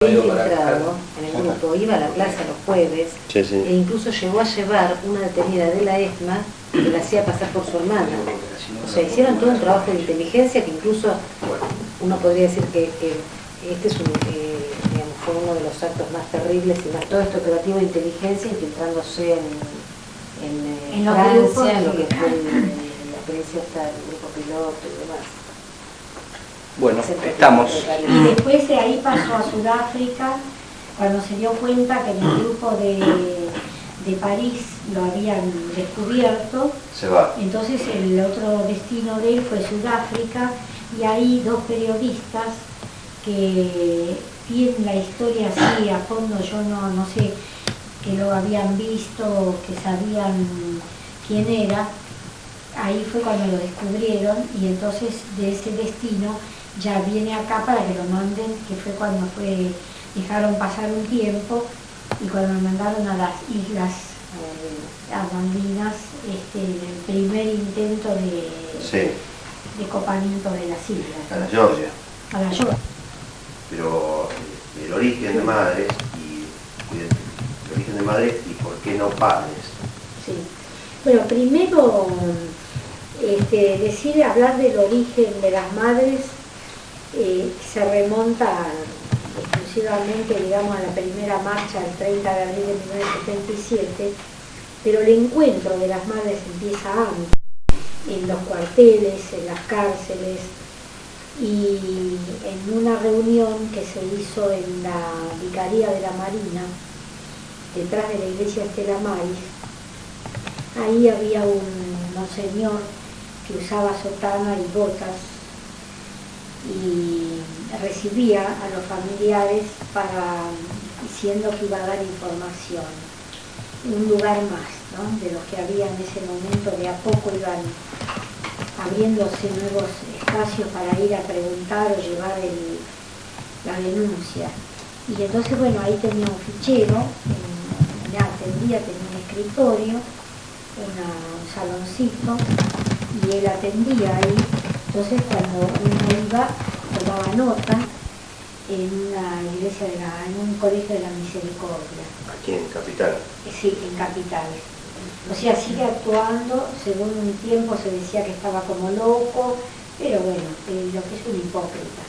entrado en el grupo, iba a la plaza los jueves, sí, sí. E incluso llegó a llevar una detenida de la ESMA que la hacía pasar por su hermana. O sea, hicieron todo un trabajo de inteligencia que incluso uno podría decir que este es digamos, fue uno de los actos más terribles y más todo este operativo de inteligencia infiltrándose en Francia, en lo que fue la experiencia hasta el grupo piloto y demás. Bueno, estamos. Y después de ahí pasó a Sudáfrica, cuando se dio cuenta que en el grupo de París lo habían descubierto. Se va. Entonces el otro destino de él fue Sudáfrica, y ahí dos periodistas que tienen la historia así a fondo, yo no sé, que lo habían visto, que sabían quién era. Ahí fue cuando lo descubrieron, y entonces de ese destino ya viene acá para que lo manden, que fue cuando dejaron pasar un tiempo, y cuando lo mandaron a las islas Malvinas, el primer intento de copamiento de las islas. A la Georgia. A la Georgia. Pero el origen de madres y por qué no padres. Sí. Bueno, primero hablar del origen de las madres se remonta exclusivamente, digamos, a la primera marcha del 30 de abril de 1977, pero el encuentro de las madres empieza antes, en los cuarteles, en las cárceles, y en una reunión que se hizo en la Vicaría de la Marina, detrás de la iglesia Estela Maris. Ahí había un monseñor que usaba sotana y botas y recibía a los familiares diciendo que iba a dar información. Un lugar más, ¿no?, de los que había en ese momento. De a poco iban abriéndose nuevos espacios para ir a preguntar o llevar la denuncia. Y entonces, bueno, ahí tenía un fichero, tenía un escritorio, un saloncito, y él atendía ahí. Entonces, cuando uno iba, tomaba nota en una iglesia, en un colegio de la Misericordia. Aquí en Capital. Sí, en Capital. O sea, sigue actuando. Según un tiempo se decía que estaba como loco, pero bueno, lo que es un hipócrita.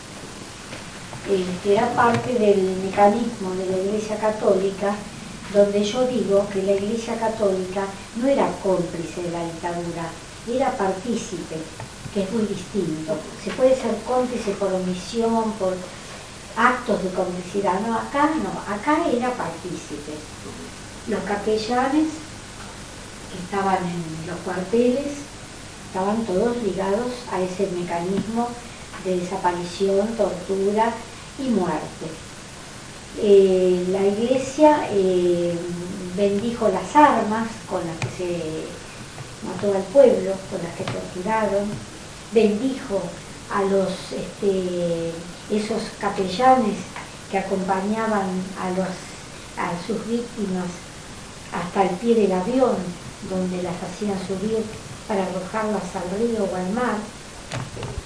Era parte del mecanismo de la Iglesia Católica, donde yo digo que la Iglesia Católica no era cómplice de la dictadura, era partícipe, que es muy distinto. Se puede ser cómplice por omisión, por actos de complicidad. No, acá era partícipe. Los capellanes que estaban en los cuarteles estaban todos ligados a ese mecanismo de desaparición, tortura y muerte. La Iglesia bendijo las armas con las que se mató al pueblo, con las que torturaron, bendijo a esos capellanes que acompañaban a sus víctimas hasta el pie del avión, donde las hacían subir para arrojarlas al río o al mar.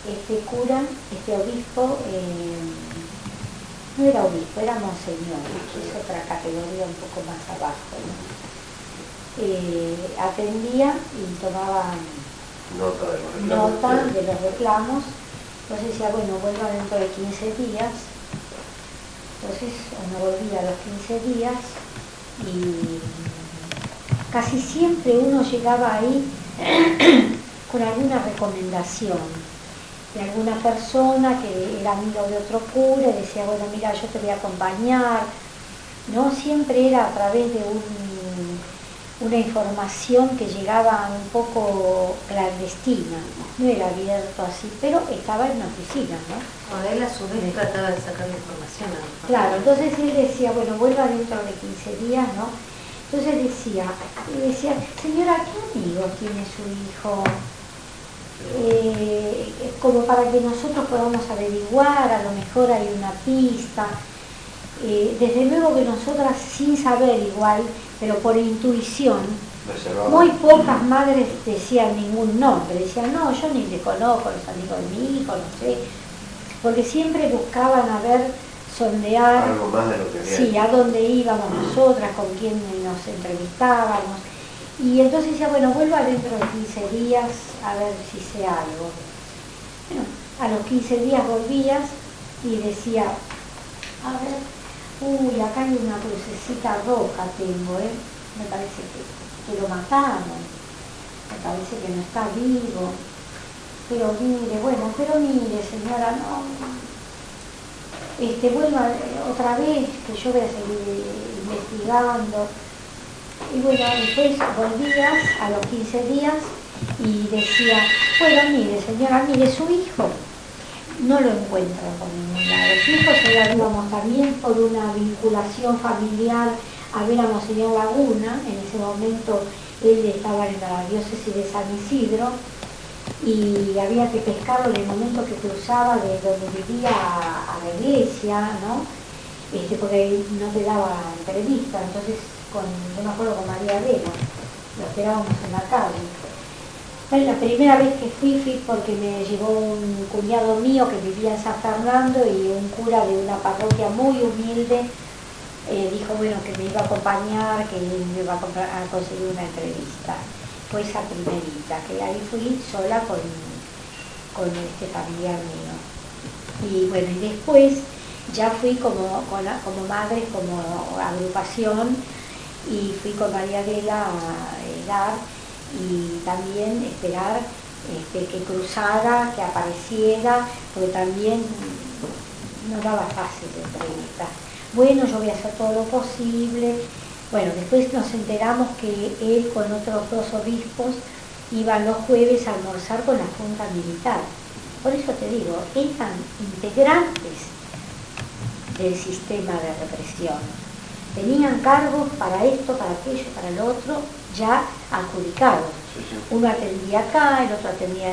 Este cura, este obispo, no era obispo, era monseñor, que es otra categoría un poco más abajo, ¿no? Atendía y tomaba nota de los reclamos. Entonces decía, bueno, vuelva dentro de 15 días. Entonces uno volvía a los 15 días y casi siempre uno llegaba ahí con alguna recomendación de alguna persona que era amigo de otro cura, y decía, bueno, mira, yo te voy a acompañar, ¿no? Siempre era a través de una información que llegaba un poco clandestina, no era abierto así, pero estaba en la oficina, ¿no? Ahora él a su vez trataba de sacar la información. Claro, entonces él decía, bueno, vuelva dentro de 15 días, ¿no? Entonces decía, señora, ¿qué amigos tiene su hijo? Como para que nosotros podamos averiguar, a lo mejor hay una pista. Desde luego que nosotras, sin saber igual, pero por intuición, muy pocas madres decían ningún nombre, decían, no, yo ni le conozco, los amigos de mi hijo, no sé, porque siempre buscaban a ver sondear, algo más de lo que había sí, hecho. a dónde íbamos nosotras, con quién nos entrevistábamos. Y entonces decía, bueno, vuelva dentro de 15 días a ver si sé algo. Bueno, a los 15 días volvías y decía, a ver, uy, acá hay una crucecita roja tengo, me parece que lo mataron, me parece que no está vivo, pero mire señora, no, vuelva otra vez, que yo voy a seguir investigando. Y bueno, después volvías a los 15 días y decía, bueno, mire señora, mire, su hijo no lo encuentro por ningún lado. Su hijo se lo íbamos también por una vinculación familiar a ver a Monseñor Laguna. En ese momento él estaba en la diócesis de San Isidro y había que pescarlo en el momento que cruzaba de donde vivía a la iglesia, ¿no? Porque no te daba entrevista, entonces yo me acuerdo con María Vela, lo esperábamos en la calle. Bueno, la primera vez que fui porque me llevó un cuñado mío que vivía en San Fernando y un cura de una parroquia muy humilde dijo, bueno, que me iba a acompañar, que me iba a conseguir una entrevista. Fue esa primerita, que ahí fui sola con este familiar mío. Y bueno, y después ya fui como madre, como agrupación, y fui con María Vela a Edar y también esperar que cruzara, que apareciera, porque también no daba fácil de entrevista. Bueno, yo voy a hacer todo lo posible. Bueno, después nos enteramos que él con otros 2 obispos iban los jueves a almorzar con la Junta Militar. Por eso te digo, eran integrantes del sistema de represión. Tenían cargos para esto, para aquello, para lo otro, ya adjudicados. Uno atendía acá, el otro atendía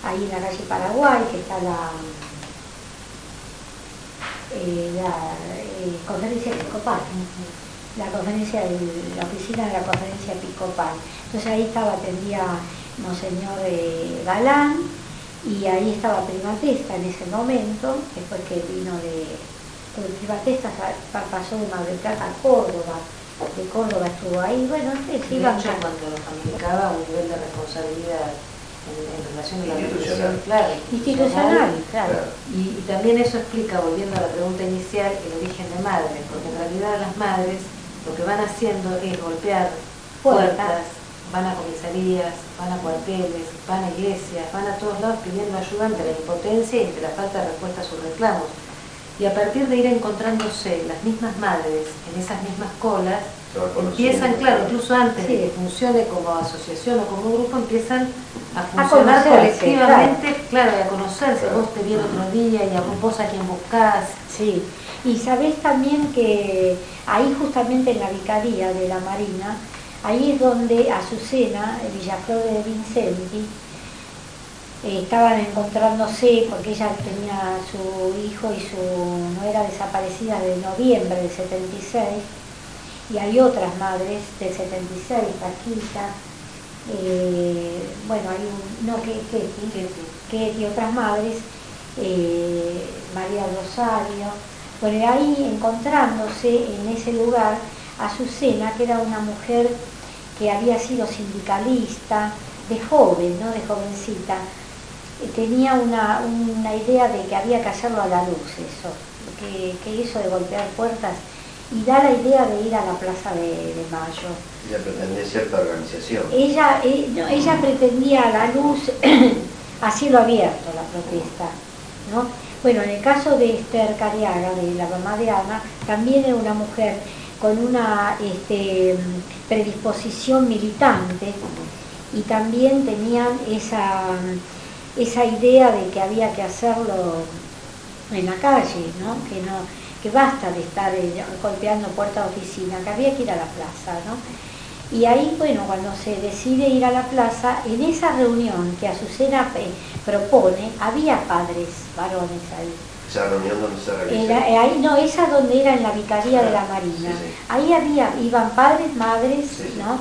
ahí en la calle Paraguay, que está la conferencia episcopal, la oficina de la conferencia episcopal. Entonces ahí atendía Monseñor Galán, y ahí estaba Primatesta en ese momento, después que vino Primatesta pasó de Mar del Plata a Córdoba, de Córdoba estuvo ahí, bueno, sí, cuando los comunicaba un nivel de responsabilidad en relación a la represión, claro, institucional, claro. Y también eso explica, volviendo a la pregunta inicial, el origen de madres, porque en realidad las madres lo que van haciendo es golpear puertas, van a comisarías, van a cuarteles, van a iglesias, van a todos lados pidiendo ayuda ante la impotencia y ante la falta de respuesta a sus reclamos. Y a partir de ir encontrándose las mismas madres en esas mismas colas, empiezan, claro, incluso antes de que funcione como asociación o como grupo, empiezan a funcionar colectivamente, claro, y a conocerse. Vos te vi el otro día y a vos a quién buscás. Sí, y sabés también que ahí justamente en la Vicaría de la Marina, ahí es donde Azucena, Villaflor de Vincenti, estaban encontrándose porque ella tenía su hijo y su nuera desaparecida de noviembre del 76, y hay otras madres del 76, Paquita, bueno, hay Ketty, otras madres, María Rosario, bueno, ahí encontrándose en ese lugar Azucena, que era una mujer que había sido sindicalista, de joven, ¿no? De jovencita, tenía una idea de que había que hacerlo a la luz, eso, que eso de golpear puertas, y da la idea de ir a la Plaza de Mayo. Ella pretendía cierta organización. Ella pretendía a la luz, a cielo abierto la protesta, ¿no? Bueno, en el caso de Esther Cariaga, de la mamá de Ana, también era una mujer con una predisposición militante, y también tenían esa idea de que había que hacerlo en la calle, ¿no? Que basta de estar golpeando puerta de oficina, que había que ir a la plaza, ¿no? Y ahí, bueno, cuando se decide ir a la plaza, en esa reunión que Azucena propone, había padres varones ahí. ¿Esa reunión donde se realiza? Ahí, no, esa donde era en la Vicaría de la Marina. Sí. Ahí iban padres, madres, sí. ¿No?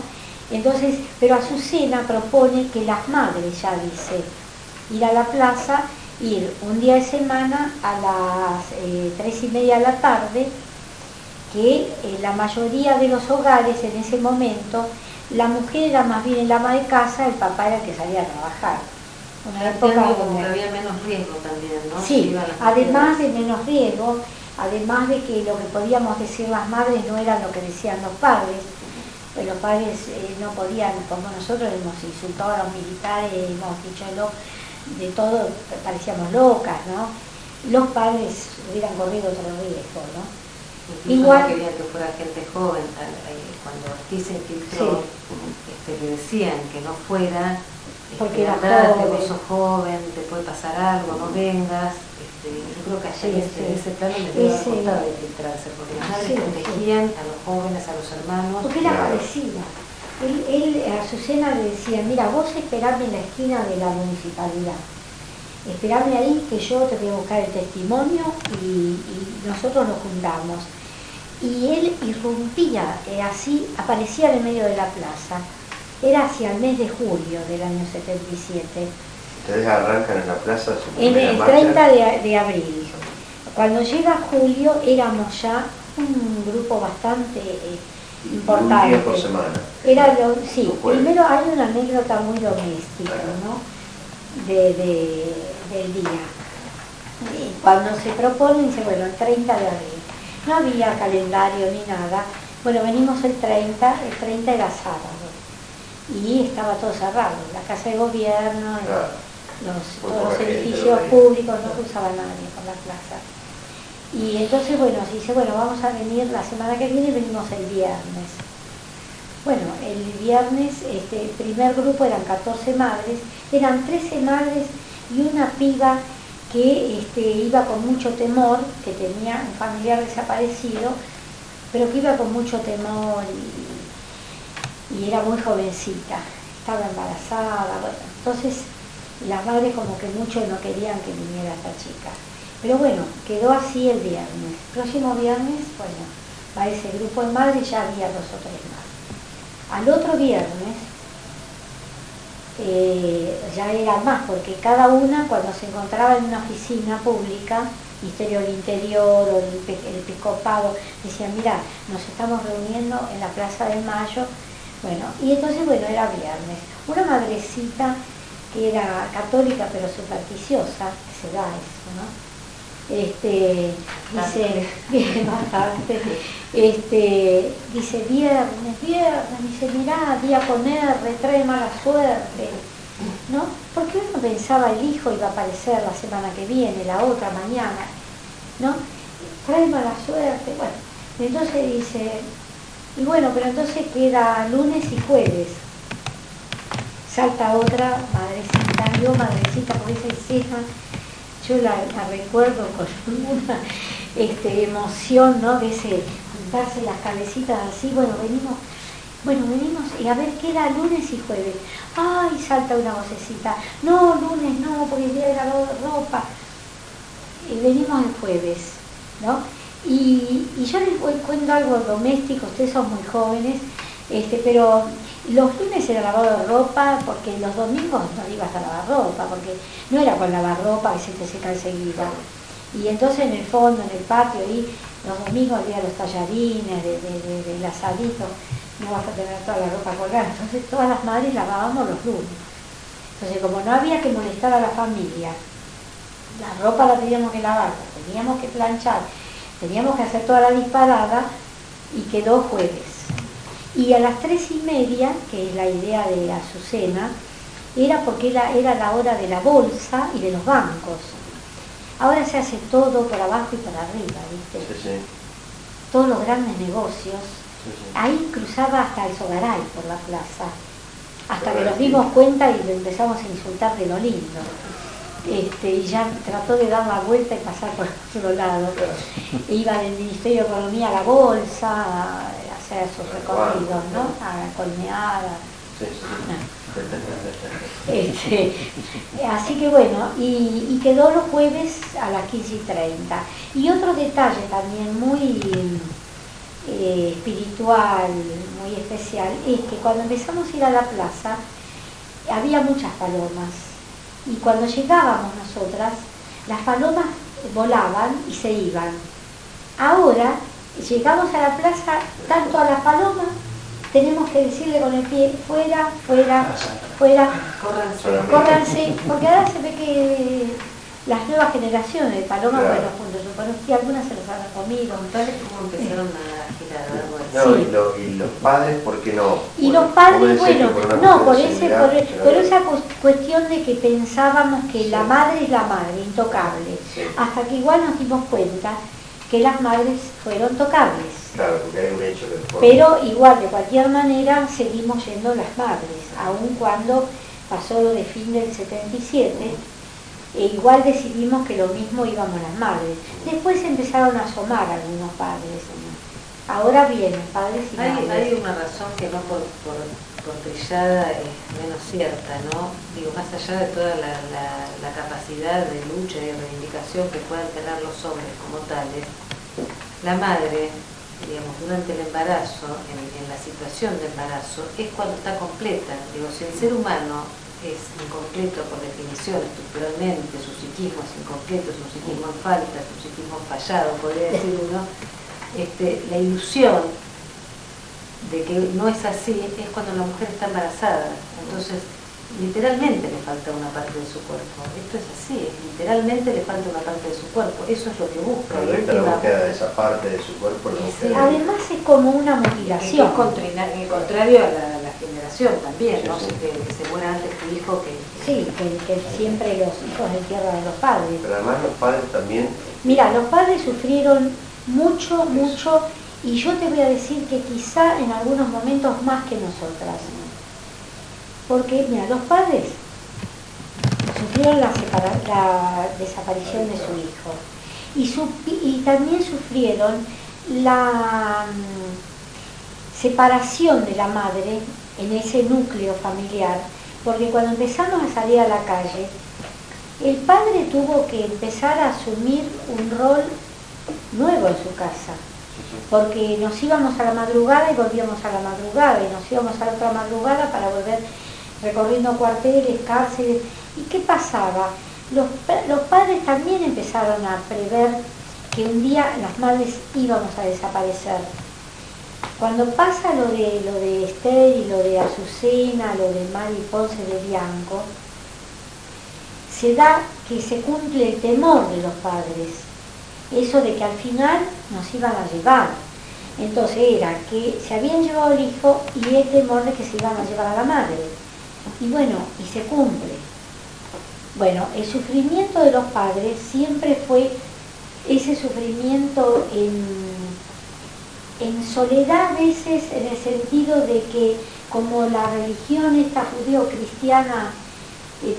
Entonces, pero Azucena propone que las madres, ya dice, ir a la plaza ir un día de semana a las 3:30 de la tarde, que la mayoría de los hogares en ese momento, la mujer era más bien el ama de casa, el papá era el que salía a trabajar. Una época como que había menos riesgo también, ¿no? Sí, además de menos riesgo, además de que lo que podíamos decir las madres no era lo que decían los padres, pues los padres no podían, como nosotros hemos insultado a los militares, hemos dicho de todo, parecíamos locas, ¿no? Los padres hubieran corrido otro riesgo, ¿no? Incluso igual no querían que fuera gente joven, cuando Ortiz se infiltró, sí. Le decían que no fuera, porque era andate, joven. vos sos joven, te puede pasar algo, no vengas. Yo creo que allá en ese plano les debe haber costado infiltrarse, porque las madres protegían a los jóvenes, a los hermanos. Porque era parecida. A Azucena le decía, mira, vos esperame en la esquina de la municipalidad. Esperame ahí que yo te voy a buscar el testimonio y nosotros nos juntamos. Y él irrumpía, así, aparecía en el medio de la plaza. Era hacia el mes de julio del año 77. ¿Ustedes arrancan en la plaza? En el 30 de abril. Cuando llega julio éramos ya un grupo bastante importante. Un día por semana. Sí, primero hay una anécdota muy doméstica, ¿no? Del día. Cuando se propone, dice, bueno, el 30 de abril. No había calendario ni nada. Bueno, venimos el 30 era sábado. Y estaba todo cerrado, la casa de gobierno, todos los edificios públicos, no cruzaba nadie por la plaza. Y entonces, bueno, se dice, bueno, vamos a venir la semana que viene y venimos el viernes. Bueno, el viernes, el primer grupo eran 14 madres, eran 13 madres y una piba que iba con mucho temor, que tenía un familiar desaparecido, pero que iba con mucho temor y era muy jovencita, estaba embarazada, bueno, entonces las madres como que mucho no querían que viniera esta chica. Pero bueno, quedó así el viernes. Próximo viernes, bueno, va ese grupo de madres, ya había 2 o 3 más. Al otro viernes, ya era más, porque cada una cuando se encontraba en una oficina pública, Ministerio del Interior o el Episcopado, decían, mira, nos estamos reuniendo en la Plaza de Mayo. Bueno, y entonces, bueno, era viernes. Una madrecita que era católica pero supersticiosa, que se da eso, ¿no? Dice, bien, bastante, dice, viernes, dice, mirá, día con R, trae mala suerte, ¿no? Porque uno pensaba el hijo iba a aparecer la semana que viene, la otra mañana, ¿no? Trae mala suerte, bueno, entonces dice, y bueno, pero entonces queda lunes y jueves. Salta otra madrecita, yo madrecita por esa escena, yo la recuerdo con una emoción, ¿no? De ese juntarse las cabecitas así, bueno, venimos, y a ver, queda lunes y jueves. Ay, salta una vocecita, no, lunes no, porque es día de lavado de ropa. Venimos el jueves, ¿no? Y yo les cuento algo doméstico, ustedes son muy jóvenes, pero los lunes era lavado de ropa, porque los domingos no ibas a lavar ropa, porque no era con lavar ropa que se te seca enseguida. Y entonces en el fondo, en el patio, ahí los domingos había los tallarines, del asadito, no vas a tener toda la ropa colgada. Entonces todas las madres lavábamos los lunes. Entonces como no había que molestar a la familia, la ropa la teníamos que lavar, la teníamos que planchar, teníamos que hacer toda la disparada y quedó jueves. Y a las 3:30, que es la idea de Azucena, era porque era la hora de la bolsa y de los bancos. Ahora se hace todo por abajo y por arriba, ¿viste? Sí, sí. Todos los grandes negocios. Sí, sí. Ahí cruzaba hasta el Sogaray por la plaza. Hasta que nos dimos cuenta y le empezamos a insultar de lo lindo. Y ya trató de dar la vuelta y pasar por otro lado. Iba del Ministerio de Economía a la bolsa, a hacer sus recorridos, ¿no? A colmear. Sí, sí. No. Así que bueno, y quedó los jueves a las 15:30. Y otro detalle también muy espiritual, muy especial, es que cuando empezamos a ir a la plaza, había muchas palomas. y cuando llegábamos nosotras, las palomas volaban y se iban. Ahora llegamos a la plaza, tanto a las palomas, tenemos que decirle con el pie, fuera, fuera, fuera, córranse, porque ahora se ve que las nuevas generaciones de palomas, claro. bueno, juntos, y algunas se los han comido. Contales cómo empezaron a girar algo así. No, Sí. y los padres, ¿por qué no? Y los padres, bueno, no, por esa esa cuestión de que pensábamos que la madre es la madre, intocable, Sí. hasta que igual nos dimos cuenta que las madres fueron tocables. Claro, porque hay un hecho que Pero igual, de cualquier manera, seguimos yendo las madres, aun cuando pasó lo de fin del 77, igual decidimos que lo mismo íbamos las madres. Después empezaron a asomar algunos padres. Ahora vienen padres y madres. Hay una razón que no por trillada es menos cierta, ¿no? Digo, más allá de toda la capacidad de lucha y de reivindicación que puedan tener los hombres como tales, la madre, digamos, durante el embarazo, en la situación de embarazo, es cuando está completa. Digo, si el ser humano es incompleto por definición, estructuralmente, su psiquismo es incompleto, su psiquismo en falta, su psiquismo fallado, podría decir uno, la ilusión de que no es así es cuando la mujer está embarazada. Entonces, literalmente le falta una parte de su cuerpo. Esto es así, literalmente le falta una parte de su cuerpo. Eso es lo que busca. Cuando está la búsqueda de esa parte de su cuerpo, la búsqueda de... Además es como una mutilación. Es contrario a la generación también, ¿no? Sí, sí. Que se muera antes tu hijo que... Sí, que siempre los hijos entierran a los padres. Pero además los padres también... Mira, los padres sufrieron mucho, mucho, y yo te voy a decir que quizá en algunos momentos más que nosotras. Porque, mira, los padres sufrieron la desaparición de su hijo y también sufrieron la separación de la madre en ese núcleo familiar, porque cuando empezamos a salir a la calle, el padre tuvo que empezar a asumir un rol nuevo en su casa, porque nos íbamos a la madrugada y volvíamos a la madrugada, y nos íbamos a la otra madrugada para volver recorriendo cuarteles, cárceles. ¿Y qué pasaba? Los padres también empezaron a prever que un día las madres íbamos a desaparecer. Cuando pasa lo de Esther y lo de Azucena, lo de Mari Ponce de Bianco, se da que se cumple el temor de los padres, eso de que al final nos iban a llevar. Entonces era que se habían llevado el hijo y el temor de que se iban a llevar a la madre. Y bueno, y se cumple. Bueno, el sufrimiento de los padres siempre fue ese sufrimiento en soledad, a veces en el sentido de que como la religión esta judeo-cristiana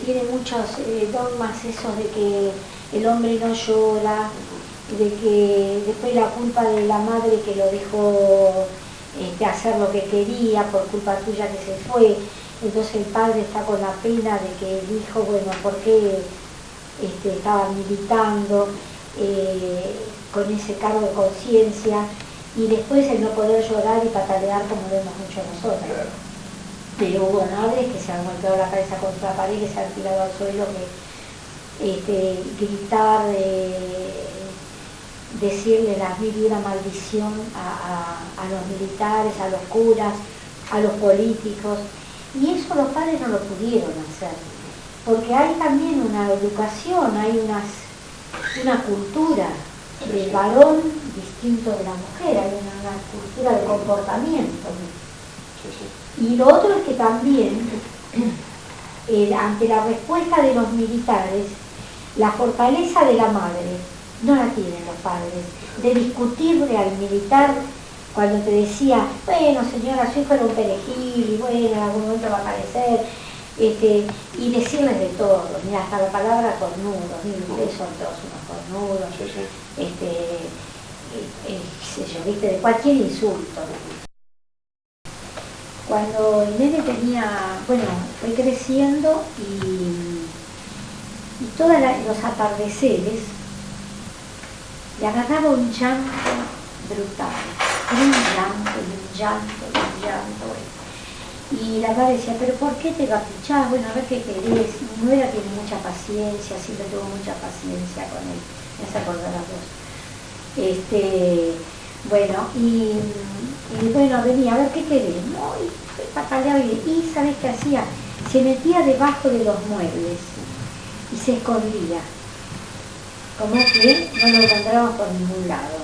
tiene muchos dogmas, esos de que el hombre no llora, de que después la culpa de la madre que lo dejó hacer lo que quería por culpa tuya que se fue, entonces el padre está con la pena de que el hijo, bueno, ¿por qué estaba militando con ese cargo de conciencia? Y después el no poder llorar y patalear como lo hemos hecho nosotros. Claro. Pero hubo madres que se han golpeado la cabeza contra la pared, que se han tirado al suelo, que gritar, decirle las mil y una maldición a los militares, a los curas, a los políticos. Y eso los padres no lo pudieron hacer, porque hay también una educación, hay una cultura del varón distinto de la mujer, hay una cultura de comportamiento. Y lo otro es que también, ante la respuesta de los militares, la fortaleza de la madre no la tienen los padres, de discutirle al militar cuando te decía, bueno señora, su hijo era un perejil, y bueno, en algún momento va a aparecer, y decirles de todo, mira, hasta la palabra cornudos, miren, ustedes son todos unos cornudos, qué sé yo, ¿viste? De cualquier insulto. Cuando el nene fue creciendo y todos los atardeceres le agarraba un llanto brutal, un llanto. Y la madre decía, pero ¿por qué te caprichás? Bueno, a ver qué querés. Mi nuera tiene mucha paciencia, siempre tuvo mucha paciencia con él. Me hace acordar a vos. Bueno, y bueno, venía, a ver qué querés. No, y pataleaba y ¿sabés qué hacía? Se metía debajo de los muebles y se escondía. Como que no lo encontrábamos por ningún lado.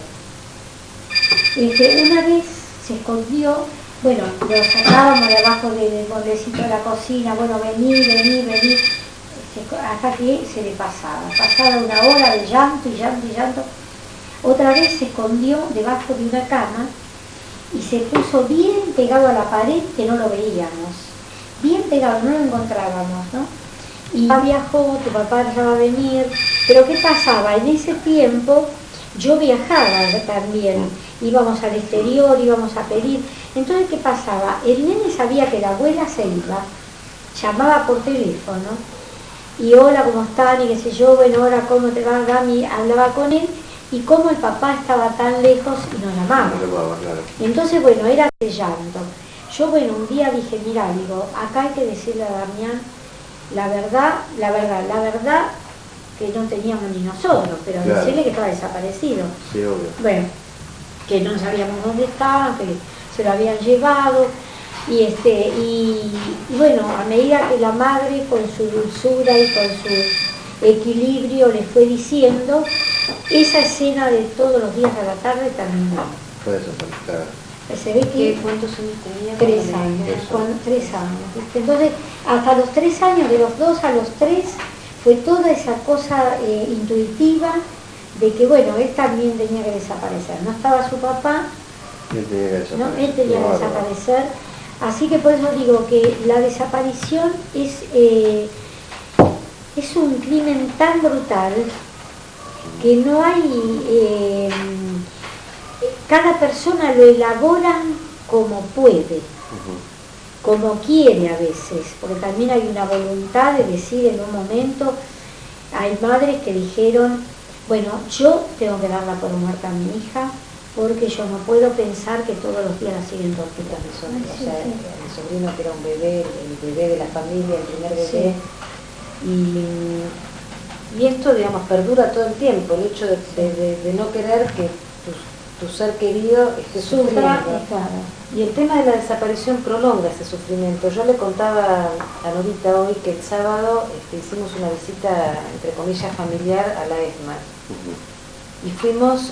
Una vez se escondió. Bueno, lo sacábamos de abajo del moldecito de la cocina, bueno, vení, hasta que se le pasaba. Pasaba una hora de llanto y llanto y llanto. Otra vez se escondió debajo de una cama y se puso bien pegado a la pared que no lo veíamos. Bien pegado, no lo encontrábamos, ¿no? Y viajó, tu papá ya va a venir, pero ¿qué pasaba? En ese tiempo yo viajaba también, íbamos al exterior, íbamos a pedir. Entonces, ¿qué pasaba? El nene sabía que la abuela se iba, llamaba por teléfono, y hola, ¿cómo están? Y qué sé yo, bueno, ahora, ¿cómo te va, Gami? Hablaba con él, y como el papá estaba tan lejos y no llamaba. Claro. Entonces, bueno, era de llanto. Yo, bueno, un día dije, mira, digo, acá hay que decirle a Damián la verdad, que no teníamos ni nosotros, pero claro, decirle que estaba desaparecido. Sí, obvio. Bueno, que no sabíamos dónde estaba, que se lo habían llevado, y bueno, a medida que la madre con su dulzura y con su equilibrio le fue diciendo, esa escena de todos los días a la tarde terminó. Fue eso, claro. Se ve que ¿cuántos años tenía? 3 años, con 3 años. Entonces, hasta los 3 años, de los 2 a los 3, fue toda esa cosa intuitiva de que, bueno, él también tenía que desaparecer. No estaba su papá, él tenía que desaparecer. Así que por eso digo que la desaparición es un crimen tan brutal que no hay... cada persona lo elabora como puede, como quiere a veces, porque también hay una voluntad de decir en un momento, hay madres que dijeron, bueno, yo tengo que darla por muerta a mi hija, porque yo no puedo pensar que todos los días la siguen torturando. O sea, mi sobrino, que era un bebé, el bebé de la familia, el primer bebé, y esto, digamos, perdura todo el tiempo, el hecho de no querer que tu ser querido esté sufriendo. Y el tema de la desaparición prolonga ese sufrimiento. Yo le contaba a Norita hoy que el sábado hicimos una visita, entre comillas, familiar a la ESMA. Y fuimos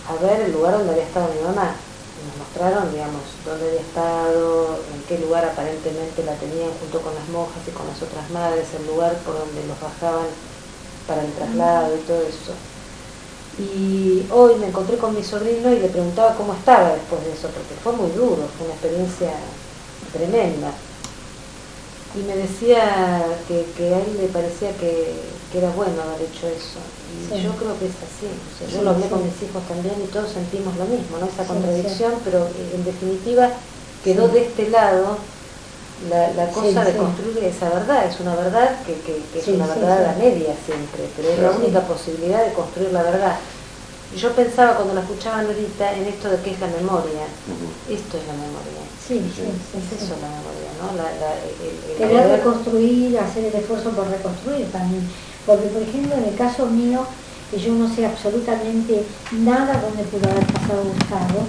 a ver el lugar donde había estado mi mamá. Nos mostraron, digamos, dónde había estado, en qué lugar aparentemente la tenían junto con las monjas y con las otras madres, el lugar por donde los bajaban para el traslado y todo eso. Y hoy me encontré con mi sobrino y le preguntaba cómo estaba después de eso, porque fue muy duro, fue una experiencia tremenda. Y me decía que a él le parecía que era bueno haber hecho eso. Y sí, yo creo que es así. O sea, yo lo hablé con mis hijos también y todos sentimos lo mismo, ¿no? Esa contradicción, pero en definitiva quedó de este lado la cosa de construir esa verdad. Es una verdad que es una verdad a la media siempre, pero es la única posibilidad de construir la verdad. Y yo pensaba cuando la escuchaban ahorita en esto de qué es la memoria. Esto es la memoria. Es eso la memoria, ¿no? Querer reconstruir, hacer el esfuerzo por reconstruir también. Porque, por ejemplo, en el caso mío, que yo no sé absolutamente nada dónde pudo haber pasado Gustavo,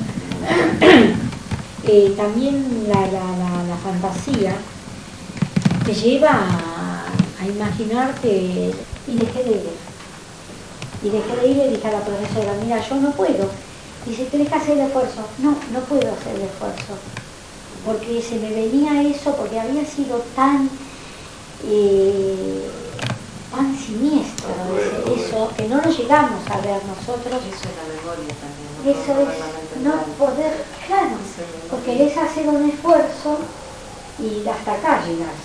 también la fantasía te lleva a imaginarte, y dejé de ir. Y le dije a la profesora, mira, yo no puedo. Dice, tenés que hacer el esfuerzo. No puedo hacer el esfuerzo. Porque se me venía eso, porque había sido tan siniestro eso, que no lo llegamos a ver nosotros. Eso es la memoria también, ¿no? Eso es no poder, claro, porque es hacer un esfuerzo y hasta acá llegas.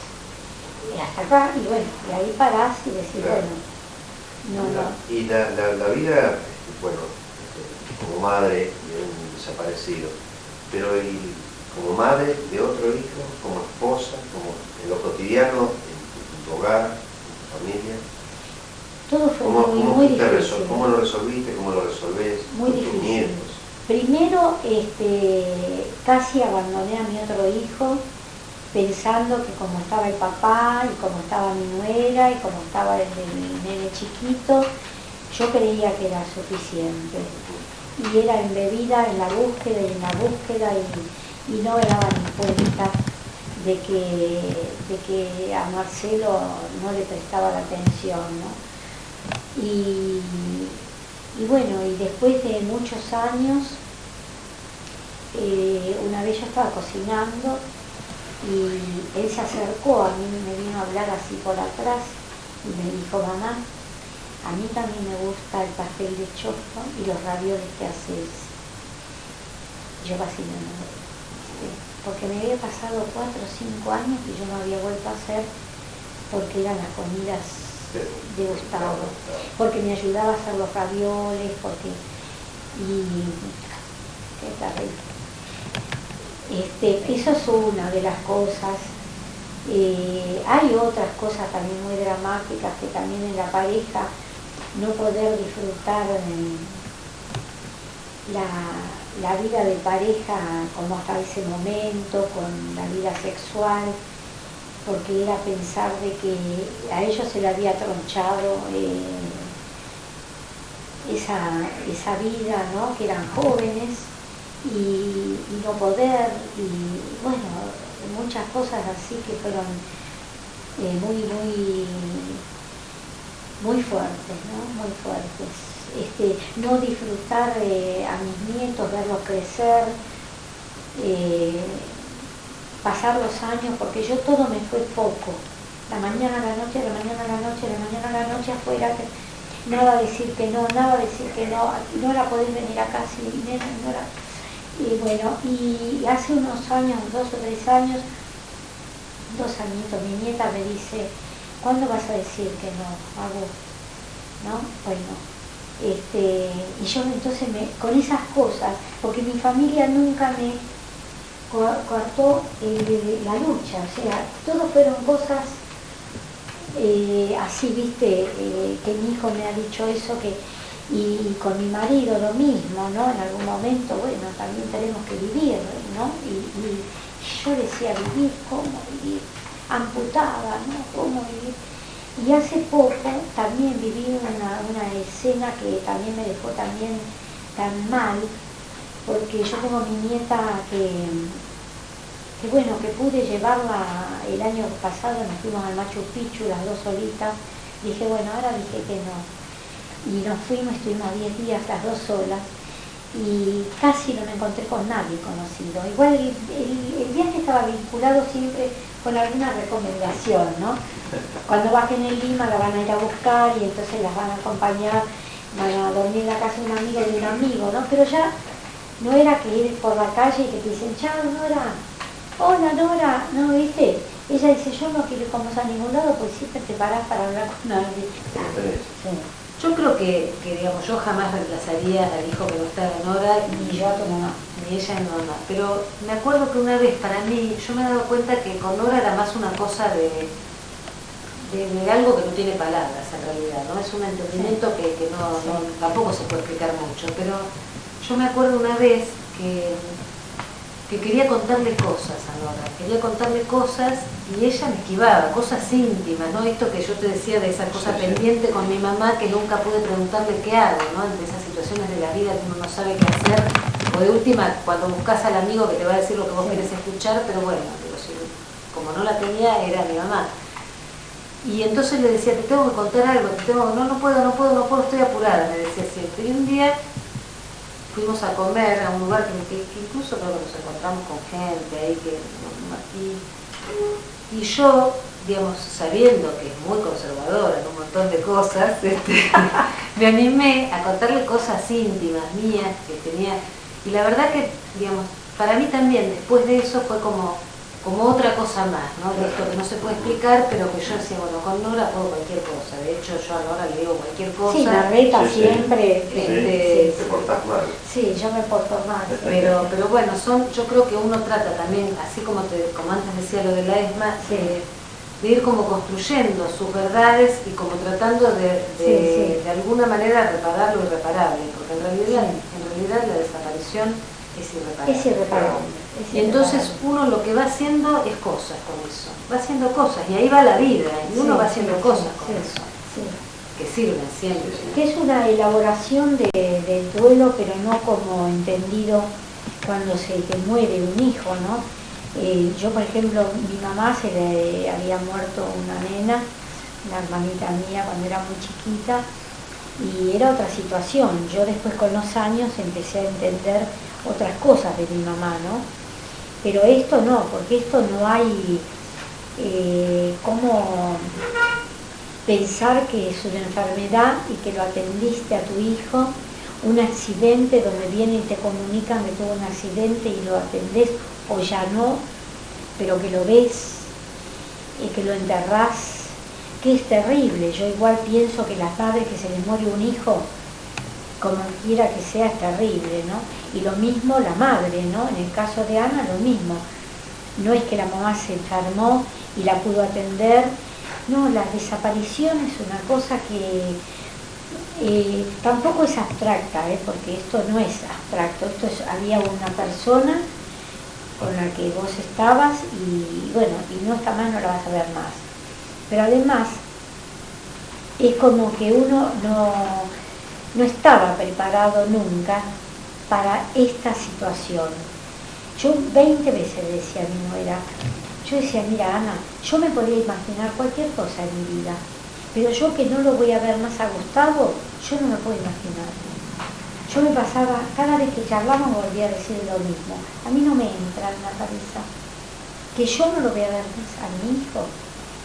Y hasta acá, y bueno, y ahí parás y decís, bueno, no. Y la vida, bueno, como madre de un desaparecido, pero como madre de otro hijo, como esposa, como en lo cotidiano, en tu hogar, familia. Todo fue muy difícil. ¿Cómo lo resolviste? ¿Cómo lo resolvés? Muy con tus difícil. nietos? Primero, casi abandoné a mi otro hijo, pensando que como estaba el papá y como estaba mi nuera y como estaba el de mi nene chiquito, yo creía que era suficiente. Y era embebida en la búsqueda y en la búsqueda y no me daba ni cuenta de que a Marcelo no le prestaba la atención, ¿no? Y bueno, y después de muchos años, una vez yo estaba cocinando y él se acercó a mí, me vino a hablar así por atrás y me dijo: mamá, a mí también me gusta el pastel de choclo y los ravioles que haces. Yo casi me enamoré, porque me había pasado 4 o 5 años que yo no había vuelto a hacer, porque eran las comidas de Gustavo, porque me ayudaba a hacer los ravioles, qué terrible. Eso es una de las cosas. Hay otras cosas también muy dramáticas, que también en la pareja no poder disfrutar la vida de pareja como hasta ese momento, con la vida sexual, porque era pensar de que a ellos se le había tronchado esa vida, ¿no? Que eran jóvenes y no poder, y bueno, muchas cosas así que fueron muy fuertes, ¿no? Muy fuertes. No disfrutar a mis nietos, verlos crecer, pasar los años, porque yo todo me fue poco. La mañana a la noche, la mañana a la noche, la mañana a la noche afuera, nada decir que no, nada decir que no, no la podés venir acá, si nena, no la... Y bueno, y hace unos años, 2 o 3 años, 2 añitos, mi nieta me dice: ¿cuándo vas a decir que no, a vos? ¿No? Bueno, y yo entonces con esas cosas, porque mi familia nunca me cortó la lucha, o sea, todos fueron cosas así, viste, que mi hijo me ha dicho eso, y con mi marido lo mismo, ¿no? En algún momento, bueno, también tenemos que vivir, ¿no? Y yo decía: vivir, ¿cómo vivir? Amputada, ¿no? ¿Cómo vivir? Y hace poco también viví una escena que también me dejó también tan mal, porque yo tengo mi nieta que bueno, que pude llevarla el año pasado, nos fuimos al Machu Picchu, las 2 solitas. Dije, bueno, ahora dije que no. Y nos fuimos, estuvimos 10 días las 2 solas, y casi no me encontré con nadie conocido. Igual el viaje estaba vinculado siempre con alguna recomendación, ¿no? Cuando bajen en Lima la van a ir a buscar y entonces las van a acompañar, van a dormir en la casa de un amigo, ¿no? Pero ya no era que ir por la calle y que te dicen: chao, Nora, hola, Nora, no, ¿viste? Ella dice: yo no quiero ir con vos a ningún lado, pues siempre te parás para hablar con alguien. Sí. Yo creo que, digamos, yo jamás reemplazaría al hijo que no está de Nora, Ni yo a tu mamá. ni ella en mamá. Pero me acuerdo que una vez, para mí, yo me he dado cuenta que con Nora era más una cosa de algo que no tiene palabras en realidad, ¿no? Es un entendimiento que tampoco se puede explicar mucho. Pero yo me acuerdo una vez que quería contarle cosas a Nora, quería contarle cosas y ella me esquivaba, cosas íntimas, ¿no? Esto que yo te decía de esa cosa pendiente con mi mamá, que nunca pude preguntarle qué hago, ¿no? Ante esas situaciones de la vida que uno no sabe qué hacer, o de última, cuando buscas al amigo que te va a decir lo que vos querés escuchar, pero bueno, digo, como no la tenía, era mi mamá. Y entonces le decía: te tengo que contar algo, no puedo, estoy apurada, me decía siempre. Y un día fuimos a comer a un lugar que incluso creo que nos encontramos con gente ahí y yo, digamos, sabiendo que es muy conservadora en un montón de cosas, me animé a contarle cosas íntimas mías que tenía, y la verdad que, digamos, para mí también después de eso fue como otra cosa más, ¿no? De esto que no se puede explicar, pero que yo decía: bueno, con Nora puedo cualquier cosa. De hecho, yo a Nora le digo cualquier cosa. Sí, la reta siempre. Te portás mal. Sí, yo me porto mal. Pero bueno, yo creo que uno trata también, así como antes decía lo de la ESMA, de ir como construyendo sus verdades y como tratando de alguna manera reparar lo irreparable, porque en realidad la desaparición lesión es irreparable. Es irreparable. Y entonces uno lo que va haciendo es cosas con eso, va haciendo cosas, y ahí va la vida, y uno va haciendo cosas con eso, que sirven siempre. Que es una elaboración del duelo, pero no como entendido cuando se te muere un hijo, ¿no? Yo, por ejemplo, mi mamá se le había muerto una nena, una hermanita mía, cuando era muy chiquita, y era otra situación. Yo después, con los años, empecé a entender otras cosas de mi mamá, ¿no? Pero esto no, porque esto no hay cómo pensar que es una enfermedad y que lo atendiste a tu hijo, un accidente donde vienen y te comunican que tuvo un accidente y lo atendés o ya no, pero que lo ves y que lo enterrás, que es terrible. Yo igual pienso que las madres que se les muere un hijo, como quiera que sea, es terrible, ¿no? Y lo mismo la madre, ¿no? En el caso de Ana, lo mismo. No es que la mamá se enfermó y la pudo atender. No, la desaparición es una cosa que tampoco es abstracta, porque esto no es abstracto. Esto es, había una persona con la que vos estabas y bueno, y no está más, no la vas a ver más. Pero además, es como que uno no estaba preparado nunca para esta situación. Yo 20 veces le decía a mi nuera, yo decía, mira Ana, yo me podía imaginar cualquier cosa en mi vida, pero yo que no lo voy a ver más a Gustavo, yo no me puedo imaginar. Yo me pasaba, cada vez que charlamos volvía a decir lo mismo. A mí no me entra en la cabeza que yo no lo voy a ver más a mi hijo,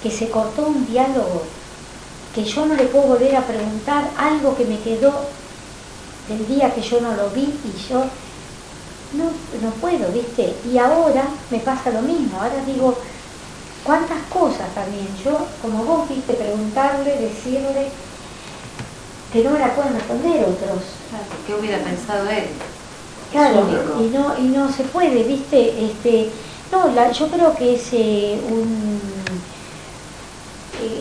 que se cortó un diálogo, que yo no le puedo volver a preguntar algo que me quedó del día que yo no lo vi y yo no puedo, ¿viste? Y ahora me pasa lo mismo, ahora digo, cuántas cosas también, yo, como vos viste, preguntarle, decirle, que no me la pueden responder otros. Claro, ¿qué hubiera pensado él? Claro, y no se puede, ¿viste? Yo creo que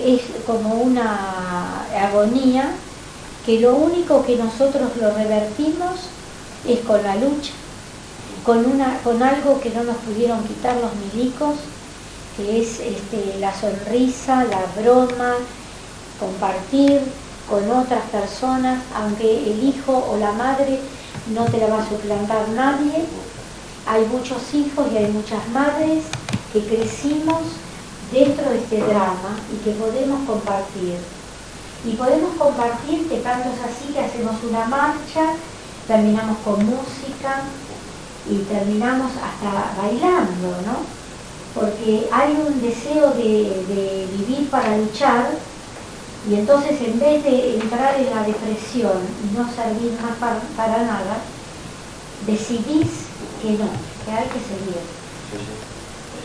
es como una agonía que lo único que nosotros lo revertimos es con la lucha, con algo que no nos pudieron quitar los milicos, que es la sonrisa, la broma, compartir con otras personas, aunque el hijo o la madre no te la va a suplantar nadie. Hay muchos hijos y hay muchas madres que crecimos dentro de este drama y que podemos compartir. Y podemos compartir que tanto es así que hacemos una marcha, terminamos con música y terminamos hasta bailando, ¿no? Porque hay un deseo de vivir para luchar, y entonces en vez de entrar en la depresión y no servir más para nada, decidís que no, que hay que seguir.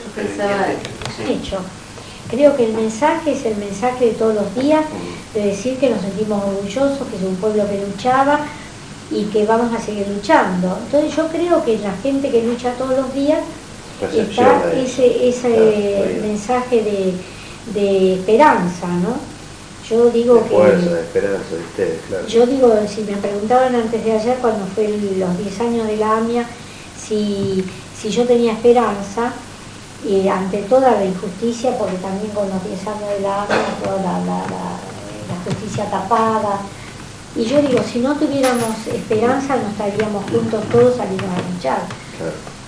Yo pensaba Hecho. Creo que el mensaje es el mensaje de todos los días, de decir que nos sentimos orgullosos, que es un pueblo que luchaba y que vamos a seguir luchando. Entonces yo creo que la gente que lucha todos los días está ese mensaje de esperanza, ¿no? Yo digo de fuerza, de esperanza de ustedes, claro. Yo digo, si me preguntaban antes de ayer, cuando fue los 10 años de la AMIA, si yo tenía esperanza, ante toda la injusticia, porque también con los 10 años de la AMIA, toda la justicia tapada, y yo digo, si no tuviéramos esperanza, no estaríamos juntos todos saliendo a luchar. Claro.